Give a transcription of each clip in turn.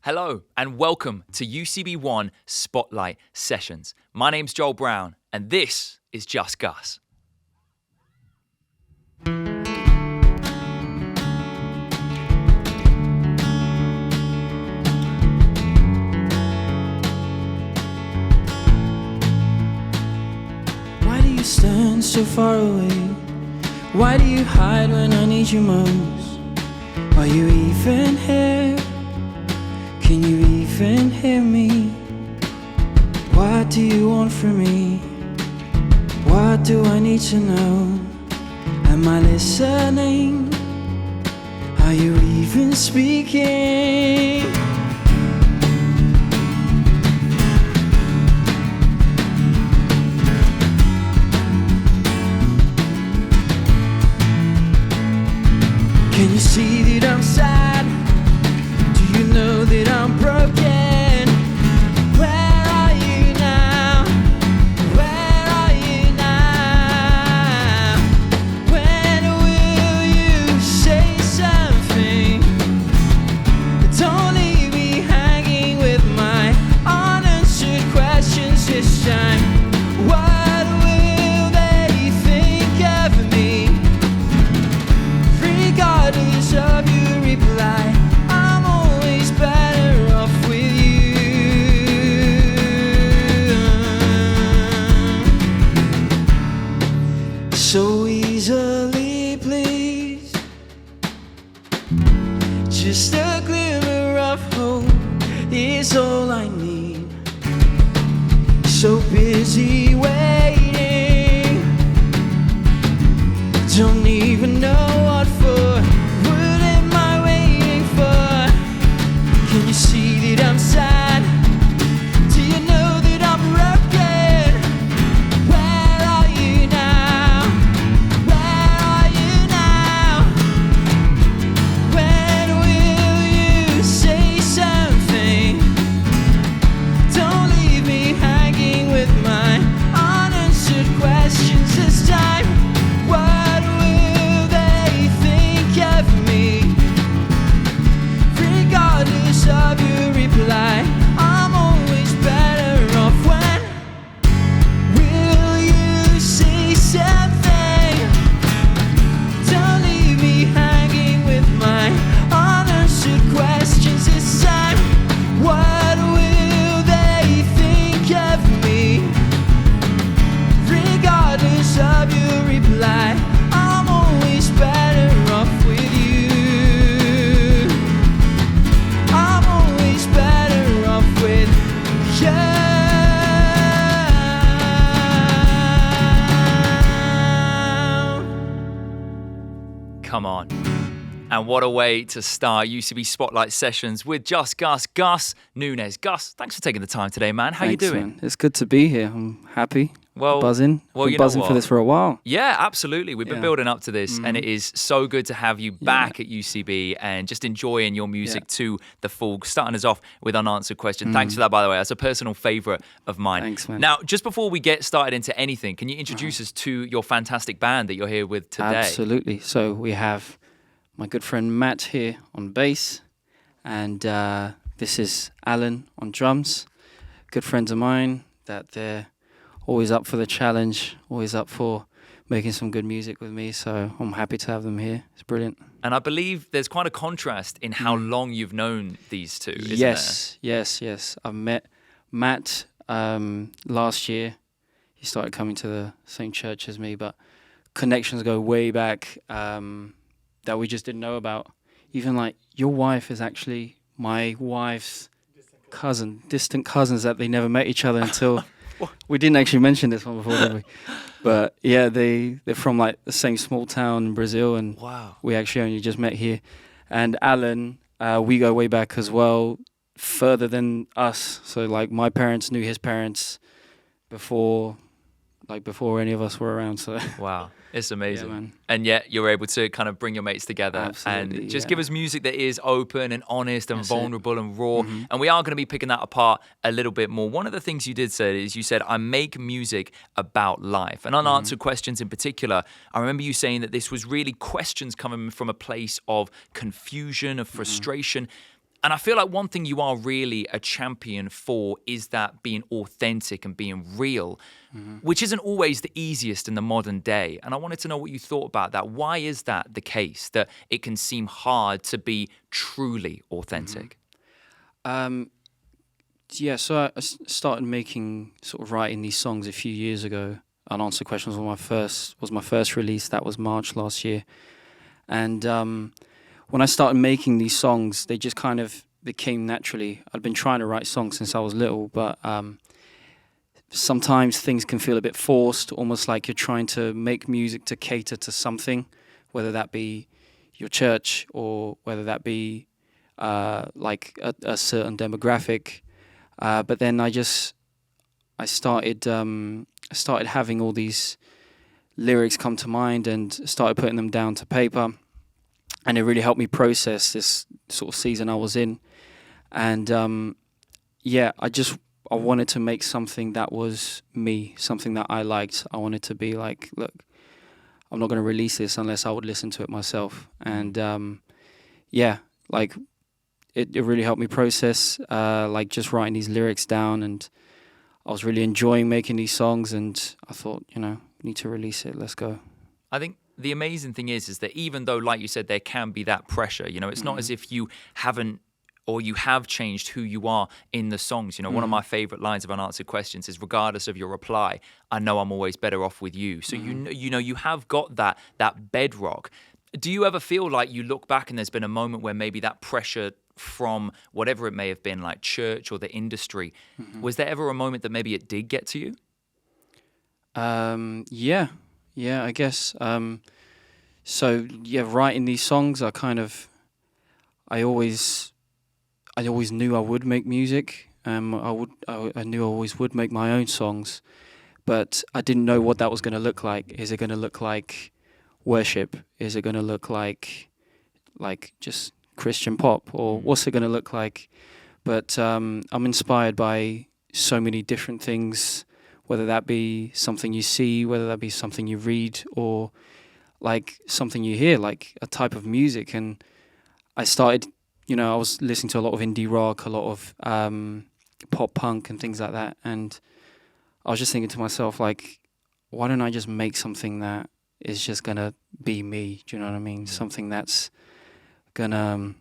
Hello and welcome to UCB 1 Spotlight Sessions. My name's Joel Brown and this is Just Gus. Why do you stand so far away? Why do you hide when I need you most? Are you even here? Can you even hear me? What do you want from me? What do I need to know? Am I listening? Are you even speaking? Can you see that I'm sad? Do you know that I'm broken? Where are you now? Where are you now? When will you say something? Don't leave me hanging with my unanswered questions this time. What will they think of me? Regardless of your reply, I'm always better off with you. So easily pleased, just a glimmer of hope is all I need. So busy waiting, don't even know what for. What am I waiting for? Can you see that I'm sad? Do you know that I'm broken? Where are you now? Where are you now? When will you say something? Don't leave me hanging with my unanswered questions this time. What will they think of me? Regardless of your reply, I'm always better off. When will you say something? Don't leave me hanging with my unanswered questions this time. What will they think of me? Regardless of your reply, I'm always better off with you. I'm always better off with you. Come on. And what a way to start UCB Spotlight Sessions with Just Gus, Gus Nunes. Gus, thanks for taking the time today, man. How Thanks, you doing? man. It's good to be here. I'm happy. Well, buzzing. well, Been you know buzzing for what? this for a while. Yeah, absolutely. We've been Yeah. building up to this, and it is so good to have you back at UCB and just enjoying your music Yeah. to the full. Starting us off with Unanswered Question. Thanks for that, by the way. That's a personal favourite of mine. Thanks, man. Now, just before we get started into anything, can you introduce us to your fantastic band that you're here with today? Absolutely. So we have my good friend Matt here on bass, and this is Alan on drums. Good friends of mine that they're always up for the challenge, always up for making some good music with me. So I'm happy to have them here. It's brilliant. And I believe there's quite a contrast in how long you've known these two, isn't Yes. I've met Matt last year. He started coming to the same church as me, but connections go way back that we just didn't know about. Even like your wife is actually my wife's cousin, distant cousins that they never met each other until we didn't actually mention this one before, did we? But yeah, they're from like the same small town in Brazil, and Wow. we actually only just met here. And Alan, we go way back as well, further than us. So like my parents knew his parents before any of us were around. So Wow. It's amazing. Yeah, man. And yet you're able to kind of bring your mates together Absolutely, and just yeah. give us music that is open and honest and That's it. vulnerable and raw. And we are going to be picking that apart a little bit more. One of the things you did say is you said, I make music about life. And unanswered questions in particular, I remember you saying that this was really questions coming from a place of confusion, of frustration. And I feel like one thing you are really a champion for is that being authentic and being real, which isn't always the easiest in the modern day. And I wanted to know what you thought about that. Why is that the case, that it can seem hard to be truly authentic? Yeah, so I started writing these songs a few years ago. Unanswered Questions was my first release. That was March last year. And when I started making these songs, they just kind of became naturally. I'd been trying to write songs since I was little, but sometimes things can feel a bit forced, almost like you're trying to make music to cater to something, whether that be your church or whether that be like a certain demographic. But then I started having all these lyrics come to mind and started putting them down to paper. And it really helped me process this sort of season I was in. And I wanted to make something that was me, something that I liked. I wanted to be like, look, I'm not going to release this unless I would listen to it myself. And it really helped me process, just writing these lyrics down. And I was really enjoying making these songs. And I thought, we need to release it. Let's go. I think the amazing thing is that even though, like you said, there can be that pressure, it's not as if you haven't or you have changed who you are in the songs. One of my favorite lines of Unanswered Questions is, regardless of your reply, I know I'm always better off with you. So you have got that bedrock. Do you ever feel like you look back and there's been a moment where maybe that pressure from whatever it may have been, like church or the industry, was there ever a moment that maybe it did get to you? Yeah, I guess. Writing these songs, I always knew I would make music. I knew I always would make my own songs, but I didn't know what that was going to look like. Is it going to look like worship? Is it going to look like just Christian pop, or what's it going to look like? But I'm inspired by so many different things, whether that be something you see, whether that be something you read, or like something you hear, like a type of music. And I started, I was listening to a lot of indie rock, a lot of pop punk and things like that. And I was just thinking to myself, like, why don't I just make something that is just going to be me? Do you know what I mean? Something that's going to,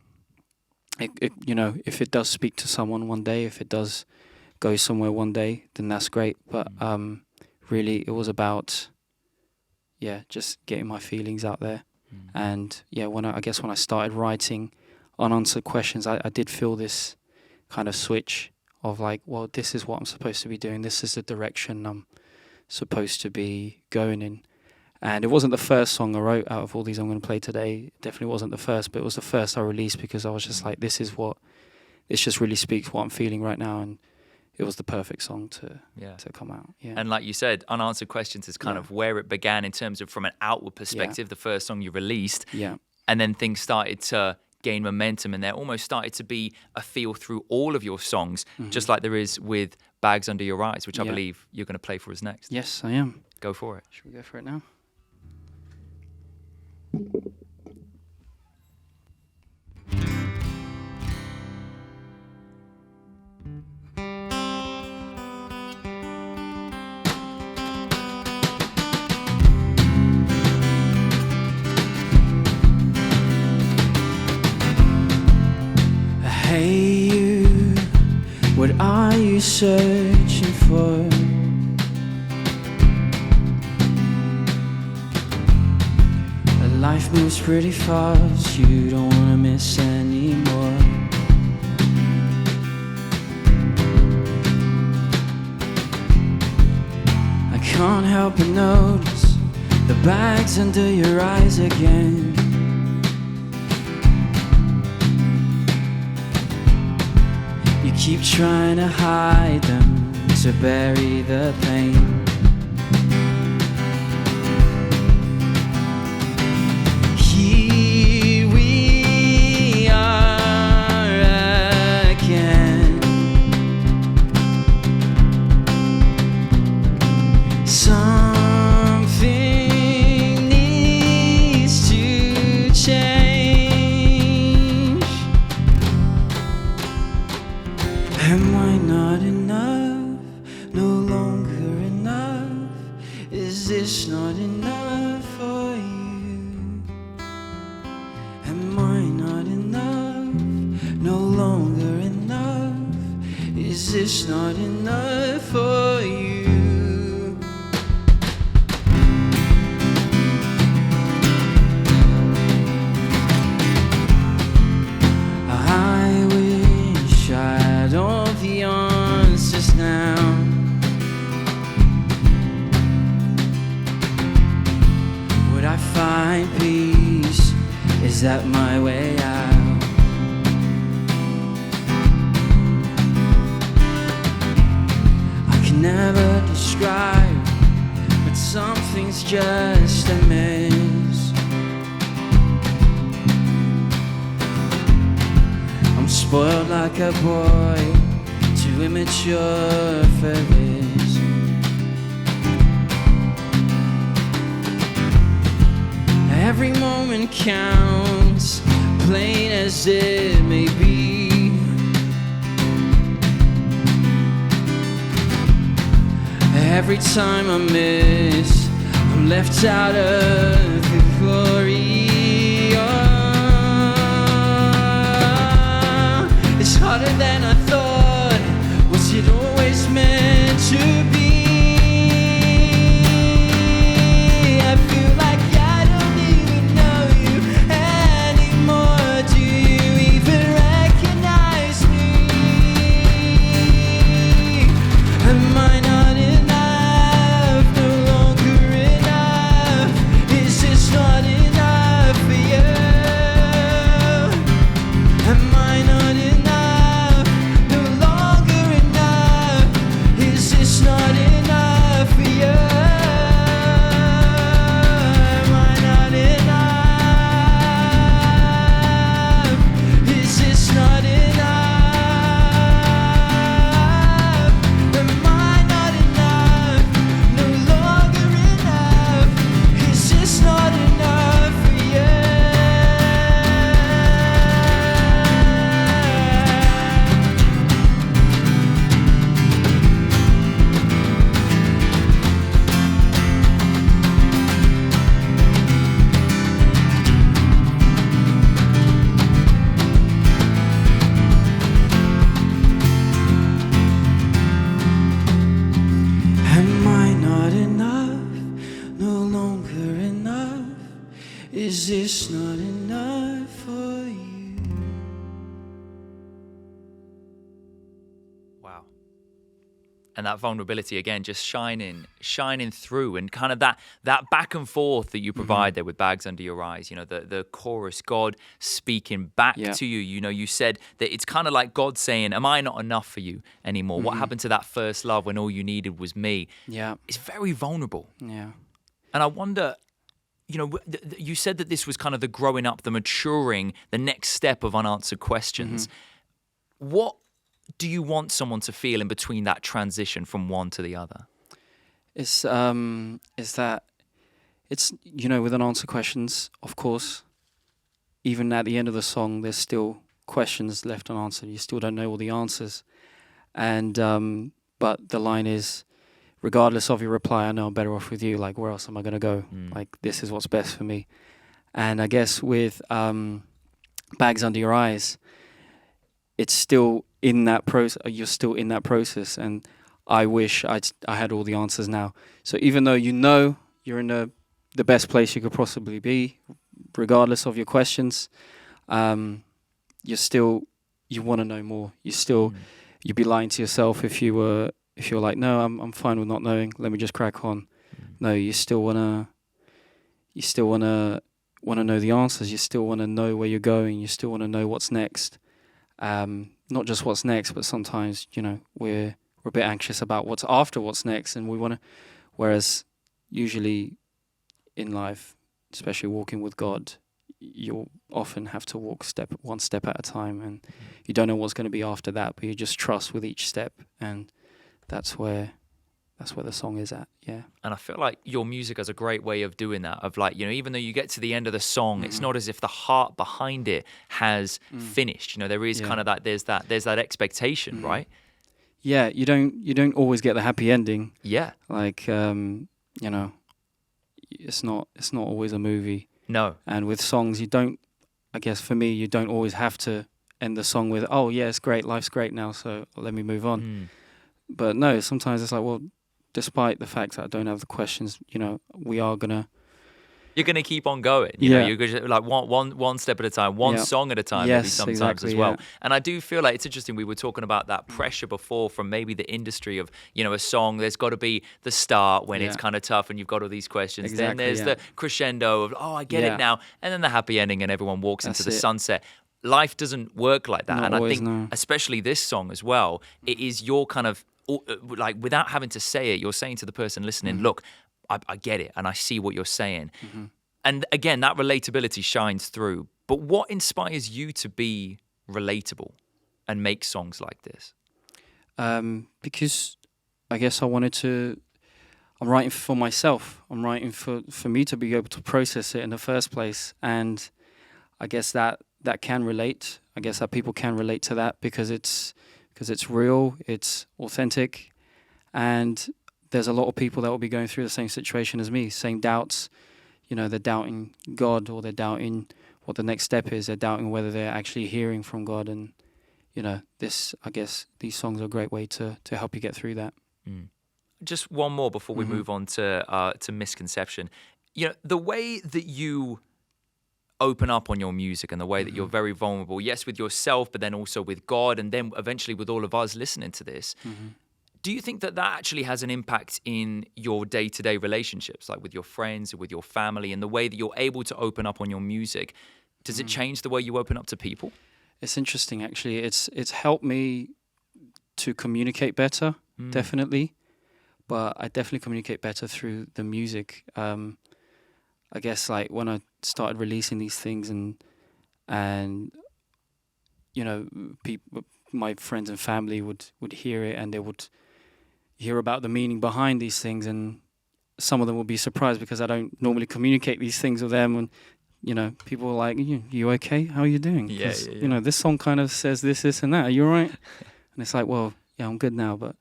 if it does speak to someone one day, if it does go somewhere one day, then that's great. But really, it was about, just getting my feelings out there. And when I started writing Unanswered Questions, I did feel this kind of switch of like, well, this is what I'm supposed to be doing. This is the direction I'm supposed to be going in. And it wasn't the first song I wrote out of all these I'm going to play today. It definitely wasn't the first, but it was the first I released because I was just like, this just really speaks what I'm feeling right now. And it was the perfect song to come out. Yeah. And like you said, Unanswered Questions is kind of where it began in terms of from an outward perspective, the first song you released. Yeah. And then things started to gain momentum, and there almost started to be a feel through all of your songs, just like there is with Bags Under Your Eyes, which I believe you're going to play for us next. Yes, I am. Go for it. Should we go for it now? Hey you, what are you searching for? Life moves pretty fast, you don't wanna miss anymore. I can't help but notice the bags under your eyes again. You keep trying to hide them to bury the pain. Here we are again. Something needs to change. Am I not enough? No longer enough? Is this not enough for you? Am I not enough? No longer enough? Is this not enough for you? I wish I had all the answers now. Would I find peace? Is that my way out? I can never describe, but something's just a mess. I'm spoiled like a boy, too immature for this. Every moment counts, plain as it may be. Every time I miss, I'm left out of the glory. Oh, it's harder than I thought. Was it always meant to be? I feel like I don't even know you anymore. Do you even recognize me? Am I not enough? No longer enough? Is this not enough for you? Am I not enough? No longer enough? Is this not enough for you? Am I not enough? Is this not enough? Am I not enough? No longer enough? Is this not enough for you? Am I not enough? No longer enough? Is this not enough for you? Wow. And that vulnerability again, just shining through, and kind of that back and forth that you provide there with Bags Under Your Eyes. You know, the chorus, God speaking back to you. You know, you said that it's kind of like God saying, "Am I not enough for you anymore? What happened to that first love when all you needed was me?" Yeah. It's very vulnerable. Yeah. And I wonder, you know, you said that this was kind of the growing up, the maturing, the next step of unanswered questions. What do you want someone to feel in between that transition from one to the other? It's that it's, you know, with unanswered questions, of course, even at the end of the song, there's still questions left unanswered. You still don't know all the answers. And but the line is, regardless of your reply, I know I'm better off with you. Like, where else am I going to go? Like, this is what's best for me. And I guess with Bags Under Your Eyes, it's still in that process. You're still in that process, and I wish I had all the answers now. So even though you know you're in the best place you could possibly be, regardless of your questions, you want to know more. You'd be lying to yourself if you're like, no, I'm fine with not knowing. Let me just crack on. No, you still wanna know the answers. You still want to know where you're going. You still want to know what's next. Not just what's next, but sometimes, you know, we're a bit anxious about what's after what's next, and we want to. Whereas usually in life, especially walking with God, you'll often have to walk one step at a time, and you don't know what's going to be after that, but you just trust with each step, and that's where that's where the song is at. Yeah. And I feel like your music has a great way of doing that, of like, you know, even though you get to the end of the song, it's not as if the heart behind it has finished. You know, there is kind of that, there's that expectation, right? Yeah, you don't always get the happy ending. Yeah. Like, you know, it's not always a movie. No. And with songs, I guess for me, you don't always have to end the song with, oh yeah, it's great, life's great now, so let me move on. But no, sometimes it's like, well, despite the fact that I don't have the questions, you know, you're gonna keep on going. You know, you're gonna, like one step at a time, one song at a time, maybe sometimes exactly, as well. Yeah. And I do feel like it's interesting. We were talking about that pressure before from maybe the industry of, you know, a song. There's got to be the start when it's kind of tough and you've got all these questions. Exactly, then there's the crescendo of, oh, I get it now, and then the happy ending and everyone walks into the sunset. Life doesn't work like that. Not and always, I think, especially this song as well, it is your kind of, like, without having to say it, you're saying to the person listening, look, I get it and I see what you're saying. And again, that relatability shines through. But what inspires you to be relatable and make songs like this? Because I guess I'm writing for myself. I'm writing for me to be able to process it in the first place. And I guess that can relate. I guess that people can relate to that because it's real, it's authentic. And there's a lot of people that will be going through the same situation as me, same doubts. You know, they're doubting God, or they're doubting what the next step is. They're doubting whether they're actually hearing from God. And, you know, I guess these songs are a great way to help you get through that. Just one more before we move on to misconception. You know, the way that you open up on your music and the way that you're very vulnerable, yes, with yourself, but then also with God, and then eventually with all of us listening to this. Do you think that actually has an impact in your day-to-day relationships, like with your friends or with your family, and the way that you're able to open up on your music? Does it change the way you open up to people? It's interesting, actually. It's helped me to communicate better, definitely. But I definitely communicate better through the music. I guess, like, when I started releasing these things and you know, people, my friends and family would hear it, and they would hear about the meaning behind these things, and some of them will be surprised because I don't normally communicate these things with them. And, you know, people are like, you okay? How are you doing? Yeah. You know, this song kind of says this, and that. Are you all right? And it's like, well, yeah, I'm good now. But,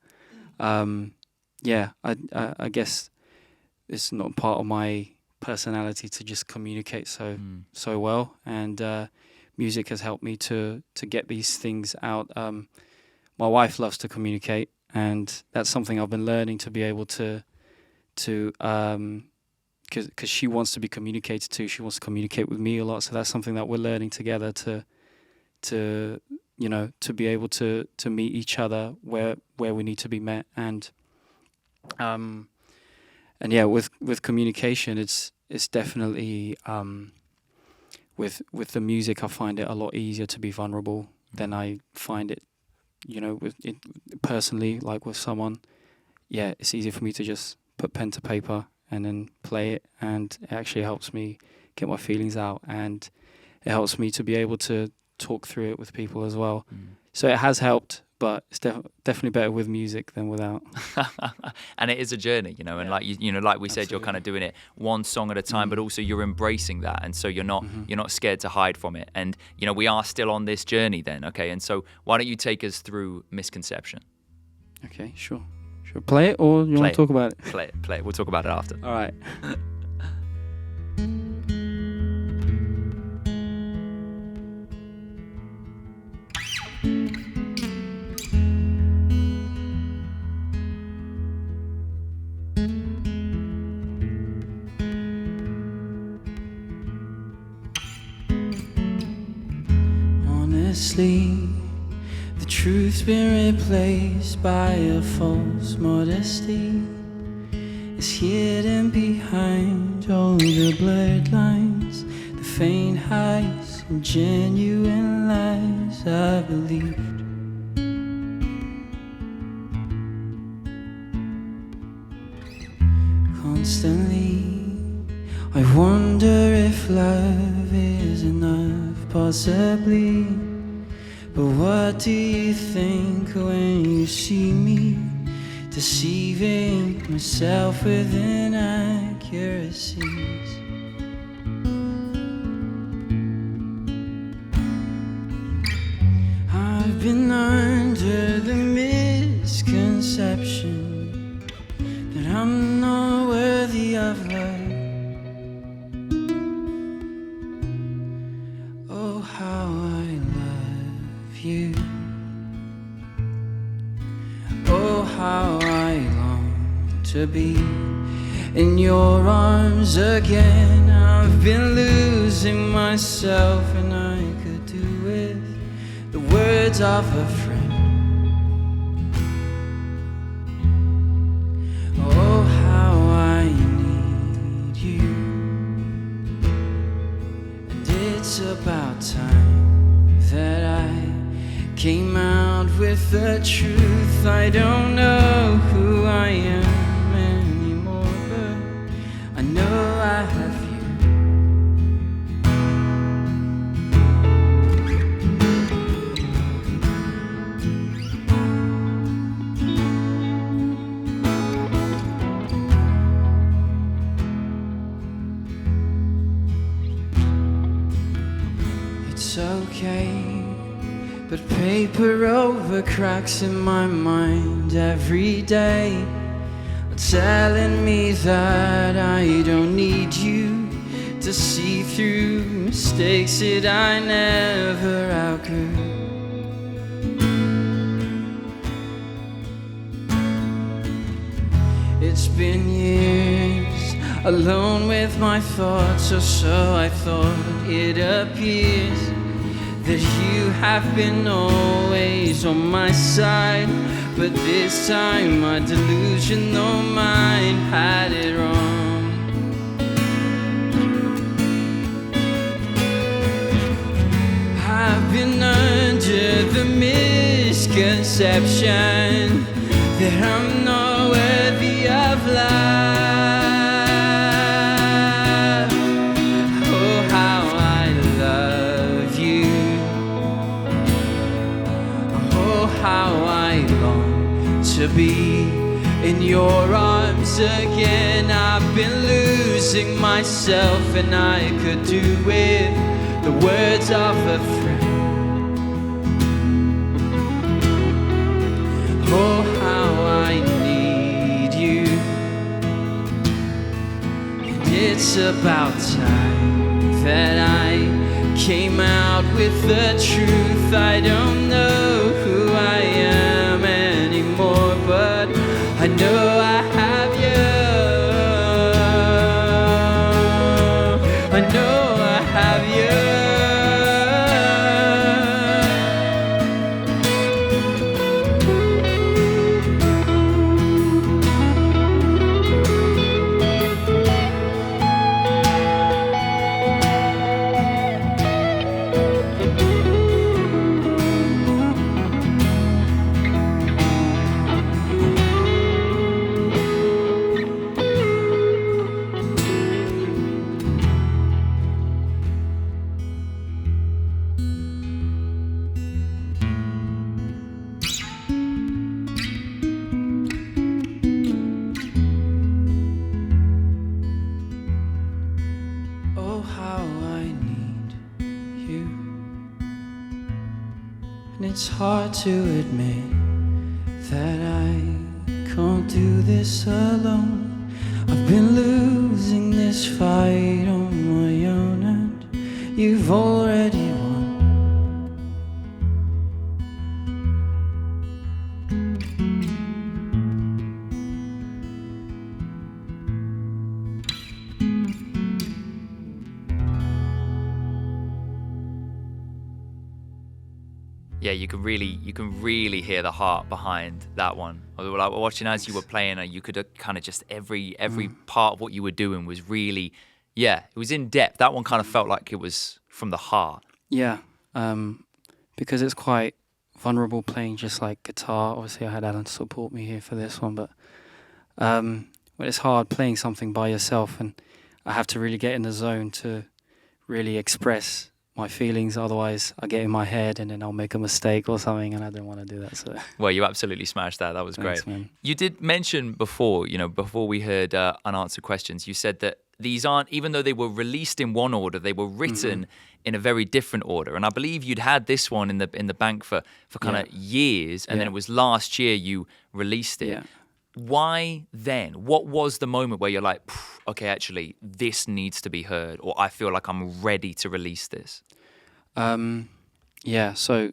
yeah, I guess it's not part of my personality to just communicate so well. And music has helped me to get these things out. My wife loves to communicate, and that's something I've been learning to be able to because she wants to be communicated to. She wants to communicate with me a lot. So that's something that we're learning together to you know, to be able to meet each other where we need to be met. And yeah, with communication, it's definitely with the music, I find it a lot easier to be vulnerable than I find it, you know, with it personally, like with someone. Yeah, it's easier for me to just put pen to paper and then play it, and it actually helps me get my feelings out, and it helps me to be able to talk through it with people as well. So it has helped, but it's definitely better with music than without. And it is a journey, you know, and like you know, like we said, you're kind of doing it one song at a time, but also you're embracing that, and so you're not scared to hide from it. And you know, we are still on this journey then, okay? And so why don't you take us through Misconception? Okay, sure. Should we play it, or you want to talk about it? Play it. We'll talk about it after. All right. Honestly, the truth's been replaced by a false modesty. It's hidden behind all the blurred lines, the faint highs and genuine lies I believed. Constantly, I wonder if love is enough, possibly. But what do you think when you see me? To deceiving myself with inaccuracies. I've been under the misconception that I'm not worthy of love. Oh, how I love you. Oh, how I long to be in your arms again. I've been losing myself, and I could do with the words of a friend. Oh, how I need you. And it's about time that I came out with the truth. I don't know who I am anymore, but I know I have you. It's okay, but paper over cracks in my mind every day, telling me that I don't need you to see through mistakes that I never outgrew. It's been years alone with my thoughts, or so I thought. It appears that you have been always on my side, but this time my delusional mind had it wrong. I've been under the misconception that I'm not worthy of love. Oh, how I love you. Oh, how I long to be in your arms again. I've been losing myself, and I could do with the words of a friend. Oh, how I need you. And it's about time that I came out with the truth. I don't know who I am anymore, but I know I have you. I know I have you. Oh, how I need you. And it's hard to admit that I can't do this alone. I've been losing this fight on my own, and you've already won. Yeah, you can really hear the heart behind that one. Like watching as you were playing, you could kind of just every part of what you were doing was really, yeah, it was in depth. That one kind of felt like it was from the heart. Yeah, because it's quite vulnerable playing just like guitar. Obviously, I had Alan support me here for this one, but it's hard playing something by yourself, and I have to really get in the zone to really express my feelings. Otherwise, I get in my head and then I'll make a mistake or something, and I don't want to do that. So, well, you absolutely smashed that. That was thanks, great. man. You did mention before, before we heard unanswered questions, you said that these aren't, even though they were released in one order, they were written in a very different order. And I believe you'd had this one in the bank for kind of years, and then it was last year you released it. Yeah. Why then? What was the moment where you're like, okay, actually, this needs to be heard, or I feel like I'm ready to release this? So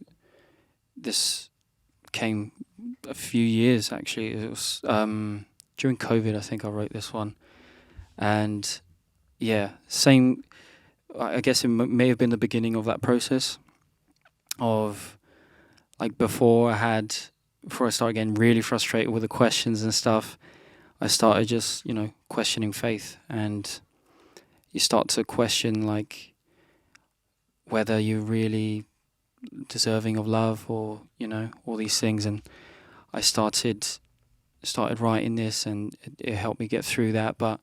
this came a few years, actually. It was during COVID, I think I wrote this one. And same, I guess it may have been the beginning of that process of, like, before I started getting really frustrated with the questions and stuff, I started just, questioning faith. And you start to question, like, whether you're really deserving of love, or, all these things. And I started writing this, and it helped me get through that. But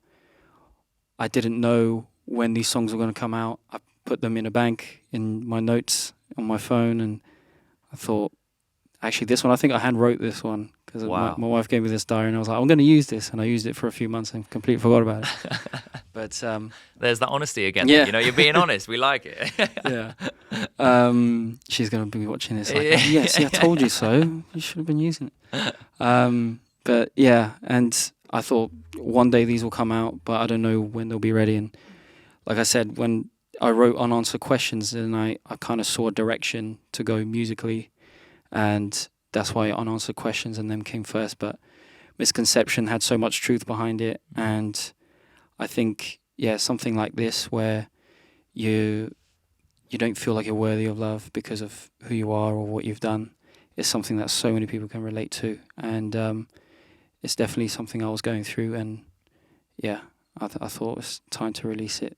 I didn't know when these songs were going to come out. I put them in a bank in my notes on my phone, and I thought, actually, this one, I think I hand wrote this one, because my wife gave me this diary, and I was like, I'm going to use this. And I used it for a few months and completely forgot about it. But there's that honesty again. Yeah. You're being honest. We like it. Yeah. She's going to be watching this like, see, I told you so. You should have been using it. But yeah, and I thought one day these will come out, but I don't know when they'll be ready. And like I said, when I wrote Unanswered Questions, then I kind of saw a direction to go musically, and that's why Unanswered Questions and them came first. But Misconception had so much truth behind it, and I think, something like this where you don't feel like you're worthy of love because of who you are or what you've done is something that so many people can relate to. And it's definitely something I was going through, and I thought it was time to release it.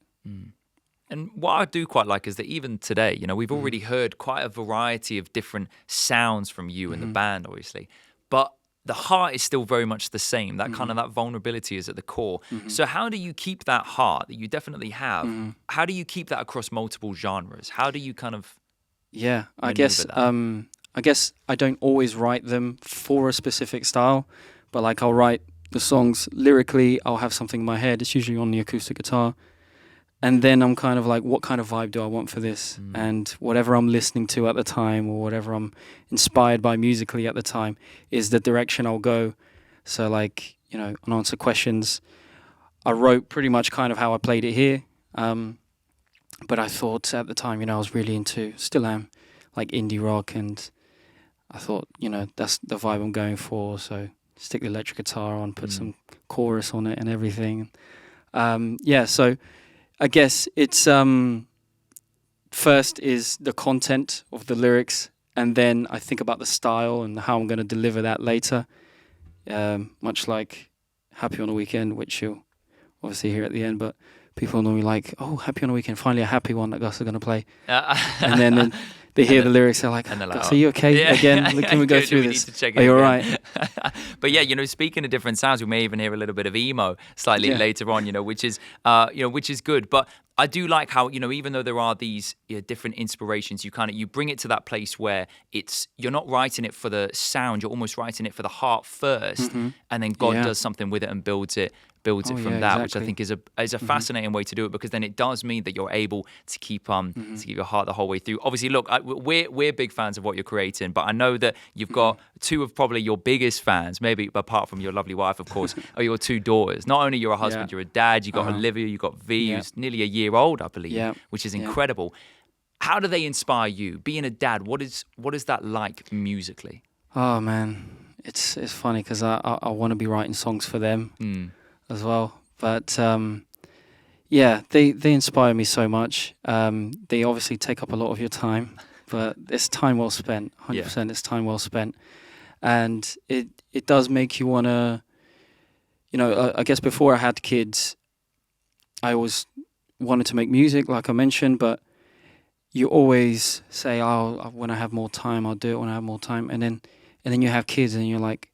And what I do quite like is that even today, we've already heard quite a variety of different sounds from you and the band, obviously, but the heart is still very much the same. That kind of that vulnerability is at the core. So how do you keep that heart that you definitely have? How do you keep that across multiple genres? How do you kind of I guess I don't always write them for a specific style, but like I'll write the songs lyrically, I'll have something in my head. It's usually on the acoustic guitar. And then I'm kind of like, what kind of vibe do I want for this? And whatever I'm listening to at the time, or whatever I'm inspired by musically at the time, is the direction I'll go. So like, Unanswered Questions, I wrote pretty much kind of how I played it here. But I thought at the time, I was really still am, like indie rock. And I thought, that's the vibe I'm going for. So stick the electric guitar on, put some chorus on it and everything. So I guess it's first is the content of the lyrics, and then I think about the style and how I'm going to deliver that later. Much like Happy on the Weekend, which you'll obviously hear at the end, but people are normally like, oh, Happy on the Weekend, finally a happy one that Gus is going to play. And then they hear the lyrics, they're like, Gus, are you okay? Again, can we go through this? Are you all right? But speaking of different sounds, we may even hear a little bit of emo slightly later on, which is good. But I do like how, even though there are these different inspirations, you bring it to that place where you're not writing it for the sound, you're almost writing it for the heart first, and then God does something with it and builds it from that, which I think is a fascinating way to do it, because then it does mean that you're able to keep to keep your heart the whole way through. Obviously, look, we're big fans of what you're creating, but I know that you've got two of probably your biggest fans, maybe apart from your lovely wife, of course, are your two daughters. Not only you're a husband, you're a dad. You got Olivia, you got V, who's nearly a year old, I believe, which is incredible. How do they inspire you? Being a dad, what is that like musically? Oh man, it's funny because I want to be writing songs for them as well, but they inspire me so much. They obviously take up a lot of your time, but it's time well spent. 100%, it's time well spent, and it does make you want to. I guess before I had kids, I always wanted to make music, like I mentioned, but you always say, "Oh, when I have more time, I'll do it when I have more time," and then you have kids, and you're like,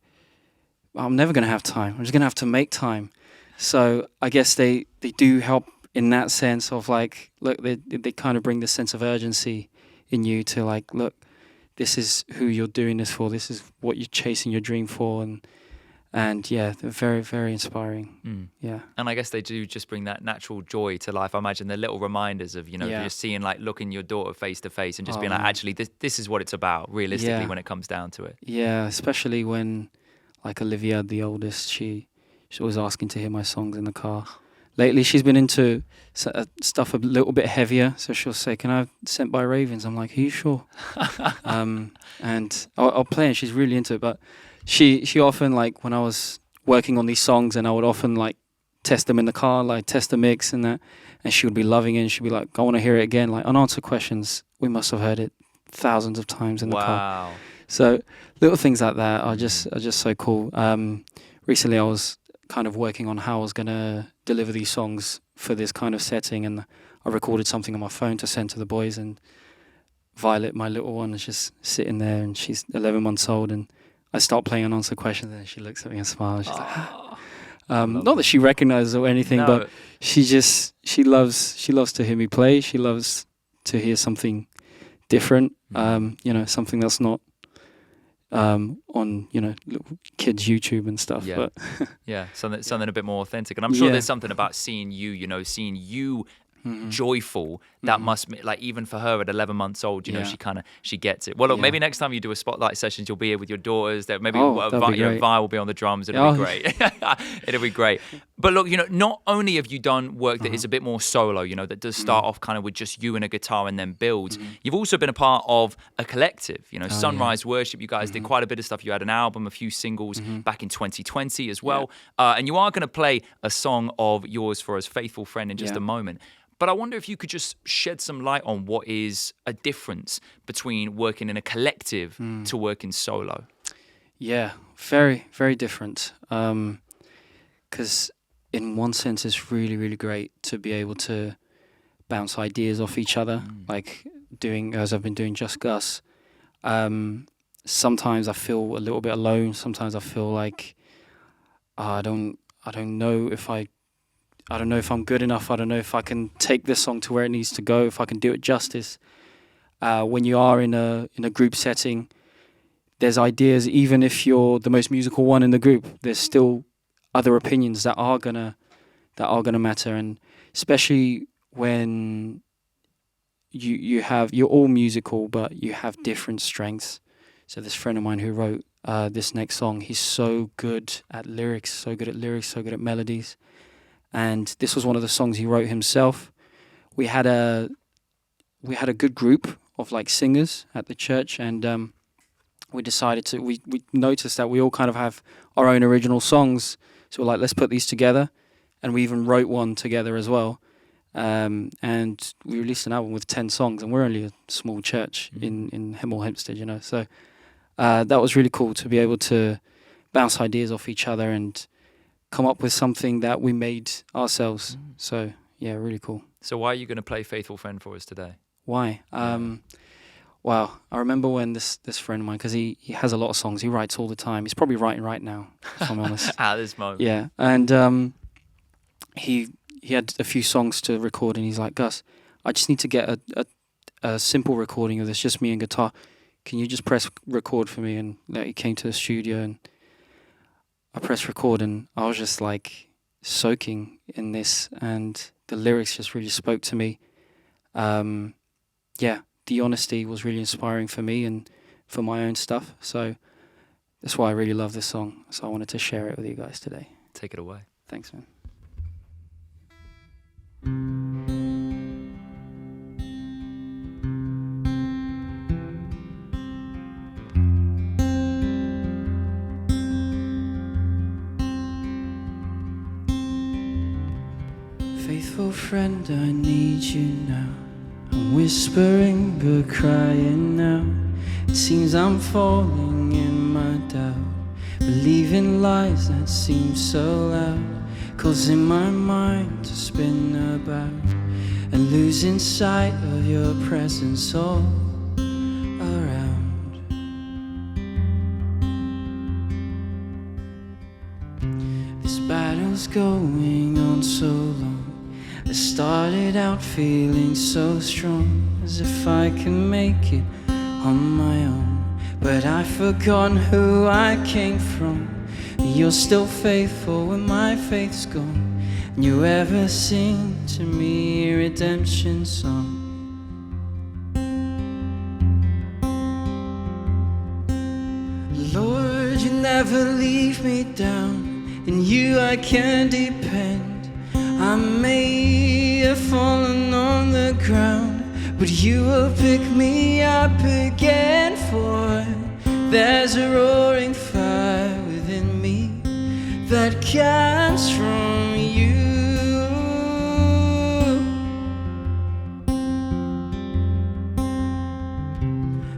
I'm never going to have time. I'm just going to have to make time. So I guess they do help in that sense of like, look, they kind of bring this sense of urgency in you to like, look, this is who you're doing this for. This is what you're chasing your dream for, and yeah, they're very, very inspiring. Yeah. And I guess they do just bring that natural joy to life. I imagine they're little reminders of, you know, just seeing, like, looking your daughter face to face and just being like, actually, this is what it's about, realistically, when it comes down to it. Yeah, especially when, like, Olivia, the oldest, she's always asking to hear my songs in the car. Lately, she's been into stuff a little bit heavier, so she'll say, "Can I have Sent by Ravens?" I'm like, "Are you sure?" And I'll play, and she's really into it, but she often, like, when I was working on these songs, and I would often like test them in the car, like test the mix and that, and she would be loving it, and she'd be like, "I want to hear it again." Like, unanswered questions, we must have heard it thousands of times in the car. So little things like that are just so cool. Recently I was kind of working on how I was gonna deliver these songs for this kind of setting, and I recorded something on my phone to send to the boys, and Violet, my little one, is just sitting there, and she's 11 months old, and I start playing unanswered questions, and she looks at me and smiles. She's like, not that she recognizes or anything, but she loves to hear me play. She loves to hear something different, you know, something that's not on, you know, little kids' YouTube and stuff. Yeah, but yeah, something a bit more authentic. And I'm sure there's something about seeing you joyful that must, like, even for her at 11 months old, you know, she gets it. Well, look, maybe next time you do a spotlight sessions, you'll be here with your daughters. That maybe Vi will be on the drums. It'll be great. It'll be great. But look, you know, not only have you done work that is a bit more solo, you know, that does start off kind of with just you and a guitar and then builds. You've also been a part of a collective, you know, Sunrise Worship. You guys did quite a bit of stuff. You had an album, a few singles back in 2020 as well. And you are going to play a song of yours for us, Faithful Friend, in just a moment. But I wonder if you could just shed some light on what is a difference between working in a collective to working solo. Yeah, very, very different. Because in one sense, it's really, really great to be able to bounce ideas off each other, like as I've been doing JUSTGUS. Sometimes I feel a little bit alone. Sometimes I feel like I don't know if I'm good enough. I don't know if I can take this song to where it needs to go, if I can do it justice. When you are in a group setting, there's ideas, even if you're the most musical one in the group, there's still other opinions that are gonna matter, and especially when you're all musical, but you have different strengths. So this friend of mine who wrote this next song, he's so good at lyrics, so good at melodies. And this was one of the songs he wrote himself. We had a good group of like singers at the church, and we decided to. We noticed that we all kind of have our own original songs, so we're like, let's put these together. And we even wrote one together as well. And we released an album with 10 songs, and we're only a small church in Hemel Hempstead, you know. So that was really cool to be able to bounce ideas off each other and come up with something that we made ourselves. So yeah, really cool. So why are you going to play Faithful Friend for us today? Why? Well, I remember when this friend of mine, because he has a lot of songs, he writes all the time. He's probably writing right now, if I'm honest. At this moment. Yeah, and he had a few songs to record, and he's like, "Gus, I just need to get a simple recording of this, just me and guitar. Can you just press record for me?" And he came to the studio, and I pressed record, and I was just like soaking in this, and the lyrics just really spoke to me. Yeah, the honesty was really inspiring for me and for my own stuff. So that's why I really love this song. So I wanted to share it with you guys today. Take it away. Thanks, man. Faithful friend, I need you now. I'm whispering but crying now. It seems I'm falling in my doubt, believing lies that seem so loud, causing my mind to spin about and losing sight of your presence all around. This battle's going on so long, a started out feeling so strong, as if I can make it on my own. But I've forgotten who I came from. You're still faithful when my faith's gone. And you ever sing to me a redemption song? Lord, you never leave me down. In you I can depend. I may have fallen on the ground, but you will pick me up again, for there's a roaring fire within me that comes from you.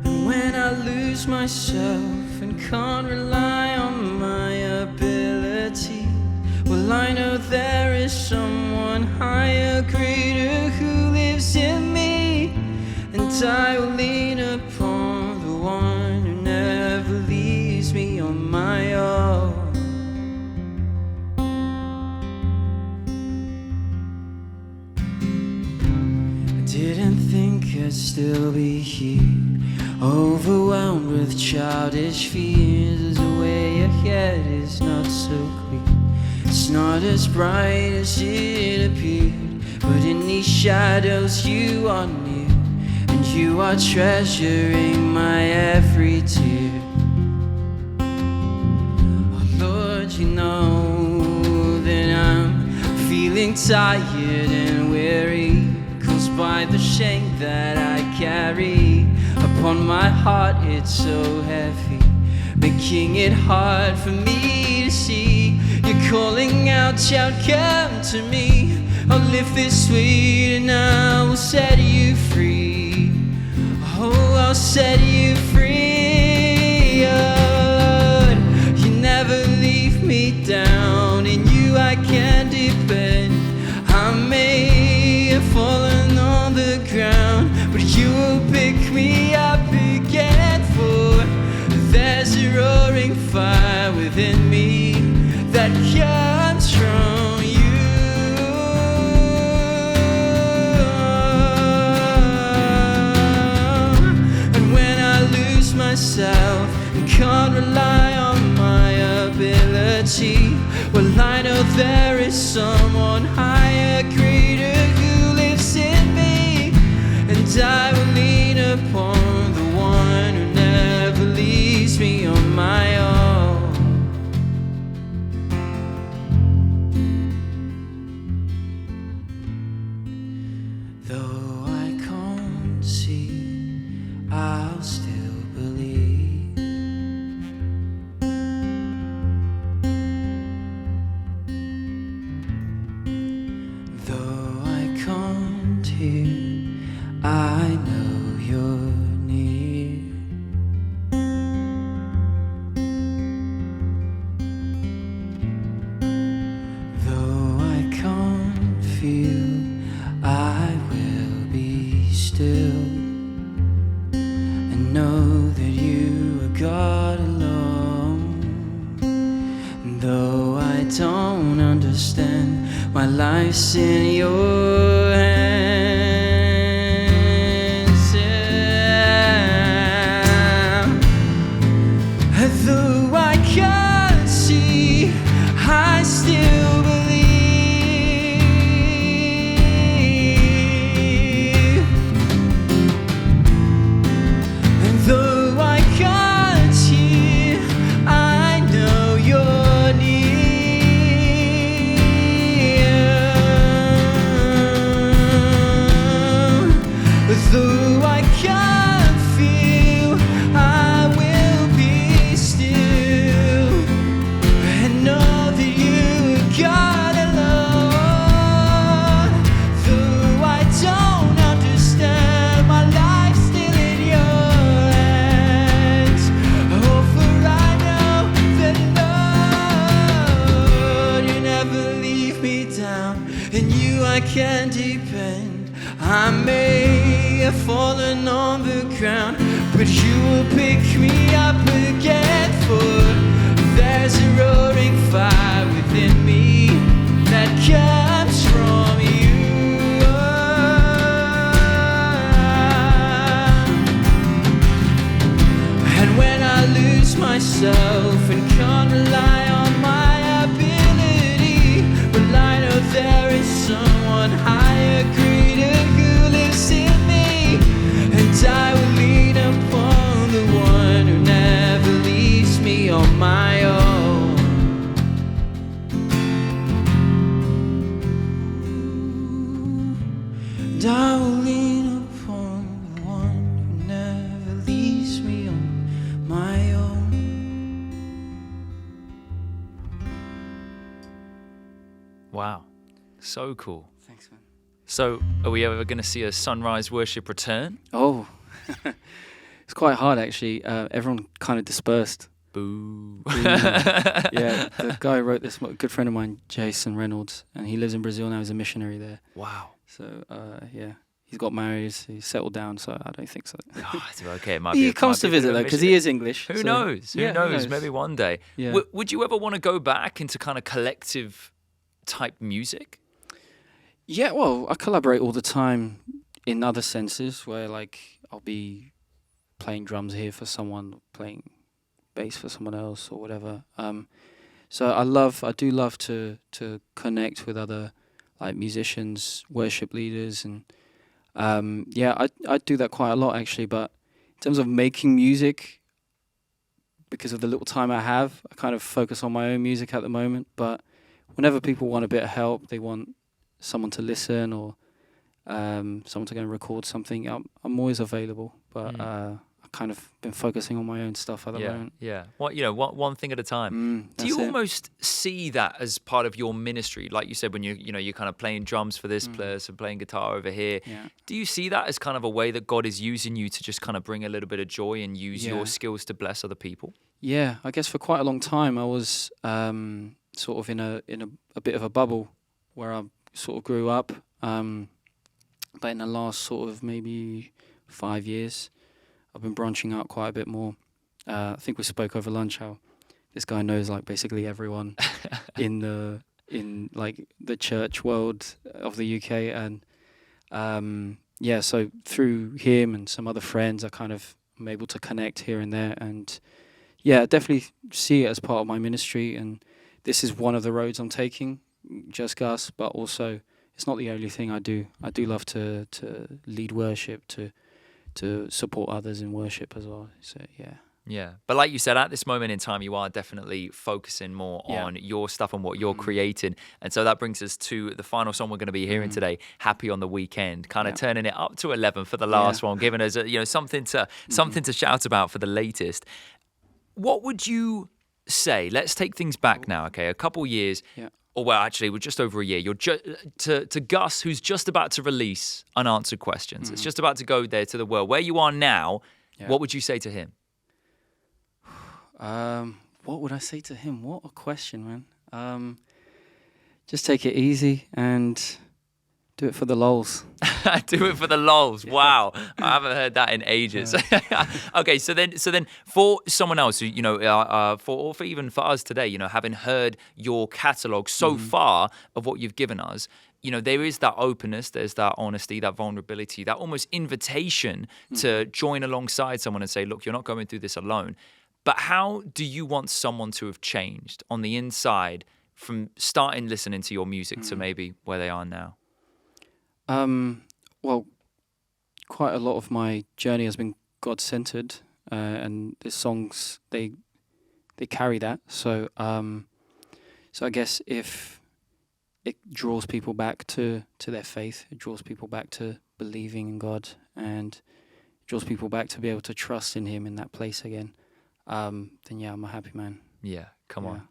And when I lose myself and can't rely on my ability, well, I know there is someone higher, greater, who lives in me, and I will lean upon the one who never leaves me on my own. I didn't think I'd still be here, overwhelmed with childish fears. The way ahead is not so clear. It's not as bright as it appeared, but in these shadows you are near, and you are treasuring my every tear. Oh Lord, you know that I'm feeling tired and weary, caused by the shame that I carry. Upon my heart it's so heavy, making it hard for me to see. You're calling out, shout, come to me. I'll lift this weight and I will set you free. Oh, I'll set you free. Oh, Lord, you never leave me down. In you I can depend. I may have fallen on the ground, but you will pick me up again, for there's a roaring fire within me that comes from you. And when I lose myself and can't rely on my ability, well, I know there is someone higher, greater, who lives in me, and I will lean upon the one who never leaves me on my own. Though I can't see, I'll still believe. Though I can't hear, I know you're near. Though I can't feel, I will be still and know that you are God alone. And though I don't understand, my life's in your hands. Yeah. Though I can't see, I still believe. And though I can't hear, I know you're near. Though I can't feel, I will be still and know that you are God alone. Though I don't understand, my life's still in your hands. Oh, for I know that, Lord, you never leave me down. In you I can depend. I may have fallen on the ground, but you will pick me up again, for there's a roaring fire within me that comes from you. myself and can't rely on my ability. But I know there is someone higher, greater, who lives in me, and I will lean upon the one who never leaves me on my own. And I will lean upon the one who never leaves me on my own. Wow, so cool. Thanks, man. So, are we ever going to see a sunrise worship return? Oh, it's quite hard actually. Everyone kind of dispersed. Boo. Yeah, the guy who wrote this, a good friend of mine, Jason Reynolds, and he lives in Brazil now. He's a missionary there. Wow. So, yeah, he's got married, he's settled down, so I don't think so. Oh, it's okay, it might He be, comes to visit though, because he missionary. is English. Who so- knows? Who Yeah, knows? Maybe one day. Yeah. Would you ever want to go back into kind of collective type music? Yeah, well, I collaborate all the time in other senses where, like, I'll be playing drums here for someone, playing bass for someone else or whatever. So I do love to connect with other, like, musicians, worship leaders, and yeah, I do that quite a lot actually. But in terms of making music, because of the little time I have, I kind of focus on my own music at the moment. But whenever people want a bit of help, they want someone to listen or someone to go and record something, I'm always available. But I've kind of been focusing on my own stuff at the moment. Yeah. One thing at a time. Do you almost see that as part of your ministry? Like you said, when you're kind of playing drums for this place and playing guitar over here. Yeah. Do you see that as kind of a way that God is using you to just kind of bring a little bit of joy and use your skills to bless other people? Yeah, I guess for quite a long time I was sort of in a bit of a bubble where I sort of grew up. But in the last sort of maybe 5 years, I've been branching out quite a bit more. I think we spoke over lunch how this guy knows like basically everyone in like the church world of the UK, and yeah, so through him and some other friends, I kind of am able to connect here and there, and yeah, I definitely see it as part of my ministry, and this is one of the roads I'm taking, JUSTGUS, but also it's not the only thing I do. I do love to lead worship, to support others in worship as well. So yeah. Yeah. But like you said, at this moment in time, you are definitely focusing more on your stuff and what you're creating. And so that brings us to the final song we're going to be hearing today, Happy on the Weekend, kind of turning it up to 11 for the last one, giving us something to shout about for the latest. What would you say? Let's take things back now, okay? A couple years. Yeah. Or well, actually, we're just over a year. You're to Gus, who's just about to release Unanswered Questions. It's just about to go there to the world. Where you are now, what would you say to him? What would I say to him? What a question, man. Just take it easy and do it for the lols. Do it for the lols. Yeah. Wow, I haven't heard that in ages. Okay, so then for someone else, who, for even for us today, having heard your catalogue so far of what you've given us, there is that openness, there's that honesty, that vulnerability, that almost invitation to join alongside someone and say, look, you're not going through this alone. But how do you want someone to have changed on the inside from starting listening to your music to maybe where they are now? Well, quite a lot of my journey has been God-centered, and the songs they carry that. So I guess if it draws people back to their faith, it draws people back to believing in God, and it draws people back to be able to trust in Him in that place again, then yeah, I'm a happy man. Yeah, come on.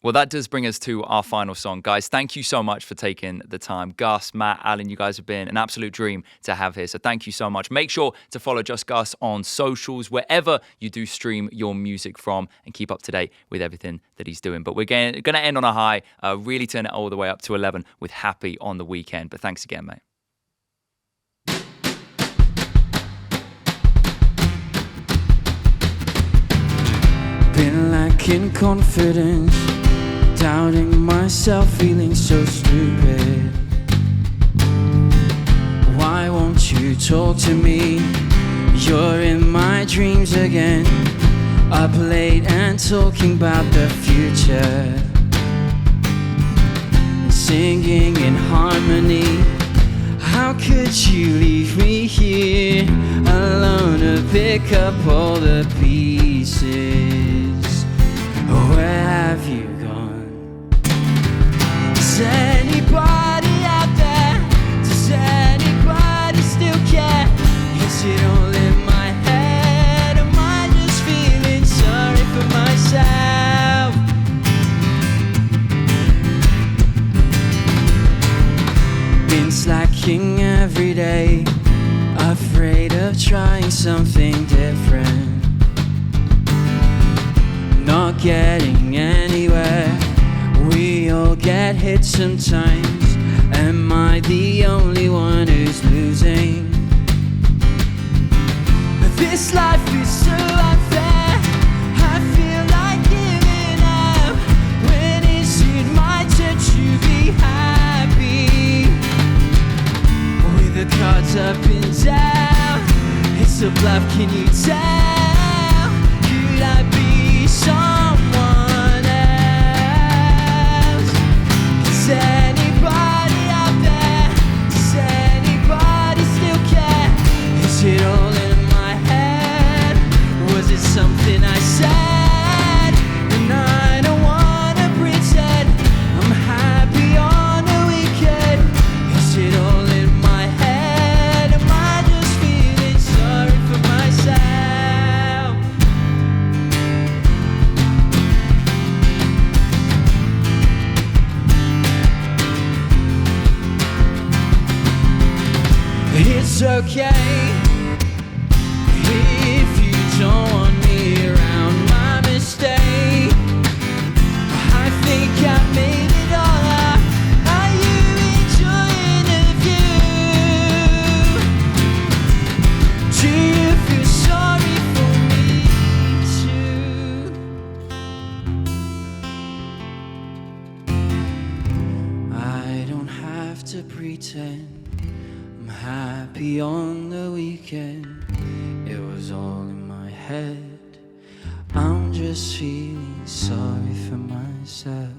Well, that does bring us to our final song. Guys, thank you so much for taking the time. Gus, Matt, Alan, you guys have been an absolute dream to have here. So thank you so much. Make sure to follow JUSTGUS on socials, wherever you do stream your music from, and keep up to date with everything that he's doing. But we're going to end on a high, really turn it all the way up to 11 with Happy on the Weekend. But thanks again, mate. Been lacking confidence, doubting myself, feeling so stupid. Why won't you talk to me? You're in my dreams again. up late and talking about the future, singing in harmony. How could you leave me here alone to pick up all the pieces? Where have you gone? Is anybody out there? Does anybody still care? Is it all in my head? Am I just feeling sorry for myself? Been slacking every day, afraid of trying something different, not getting anywhere. We all get hit sometimes. Am I the only one who's losing? This life is so unfair. I feel like giving up. When is it my turn to be happy? With the cards up and down, it's a bluff, can you tell? Could I be someone else? Is anybody out there? Does anybody still care? Is it all in my head? Was it something I said? And I don't wanna pretend I'm happy on the weekend. Is it all in my head? Am I just feeling sorry for myself? It's okay if you don't want me around. My mistake, I think I made it all up. Are you enjoying the view? Do you feel sorry for me too? I don't have to pretend I'm happy on the weekend. It was all in my head. I'm just feeling sorry for myself.